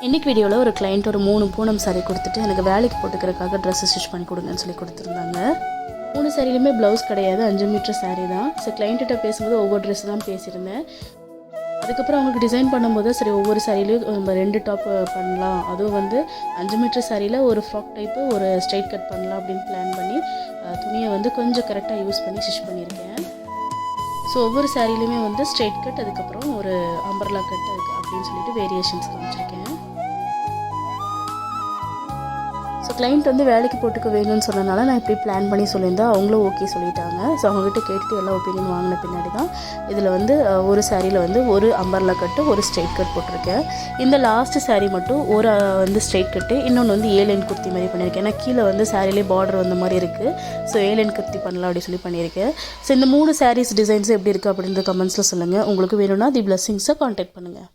இன்றைக்கி வீடியோவில் ஒரு கிளைண்ட் ஒரு 3 பூனம் சாரீ கொடுத்துட்டு எனக்கு வேலைக்கு போட்டுக்கிறதுக்காக ட்ரெஸ்ஸு ஸ்டிச் பண்ணி கொடுங்கன்னு சொல்லி கொடுத்துருந்தாங்க. 3 சாரிலையுமே ப்ளவுஸ் கிடையாது, 5 மீட்டர் சாரீ தான். ஸோ கிளைண்ட்டிட்ட பேசும்போது ஒவ்வொரு ட்ரெஸ் தான் பேசியிருந்தேன். அதுக்கப்புறம் அவங்களுக்கு டிசைன் பண்ணும்போது சரி ஒவ்வொரு சாரிலையும் நம்ம 2 டாப் பண்ணலாம், அதுவும் வந்து 5 மீட்டர் சாரியில் ஒரு ஃப்ராக் டைப்பு ஒரு ஸ்ட்ரைட் கட் பண்ணலாம் அப்படின்னு பிளான் பண்ணி துணியை வந்து கொஞ்சம் கரெக்டாக யூஸ் பண்ணி ஸ்டிச் பண்ணியிருக்கேன். ஸோ ஒவ்வொரு சாரிலையுமே வந்து ஸ்ட்ரெயிட் கட், அதுக்கப்புறம் ஒரு அம்பர்லா கட் அப்படின்னு சொல்லிட்டு வேரியேஷன்ஸ் காமிச்சிருக்கேன். ஸோ கிளைண்ட் வந்து வேலைக்கு போட்டுக்க வேணும்னு சொன்னனால நான் இப்படி பிளான் பண்ணி சொல்லியிருந்தேன். அவங்களும் ஓகே சொல்லிட்டாங்க. ஸோ அவங்ககிட்ட கேட்டுட்டு எல்லா ஒப்பீனியன் வாங்கின பின்னாடி தான் இதில் வந்து ஒரு சாரியில் வந்து ஒரு அம்பர்லா கட்டு ஒரு ஸ்ட்ரெயிட் கட் போட்டிருக்கேன். இந்த லாஸ்ட் சாரீ மட்டும் ஒரு வந்து ஸ்ட்ரெயிட் கட்டு, இன்னொன்று வந்து ஏலைன் குர்த்தி மாதிரி பண்ணியிருக்கேன். ஏன்னா கீழே வந்து சாரிலே பார்டர் வந்த மாதிரி இருக்குது. ஸோ ஏலைன் குர்த்தி பண்ணலாம் அப்படின்னு சொல்லி பண்ணியிருக்கேன். ஸோ இந்த 3 சாரீஸ் டிசைன்ஸ் எப்படி இருக்குது அப்படின்ற கமெண்ட்ஸில் சொல்லுங்கள். உங்களுக்கு வேணும்னா தி பிளெஸிங்ஸை கான்டாக்ட் பண்ணுங்கள்.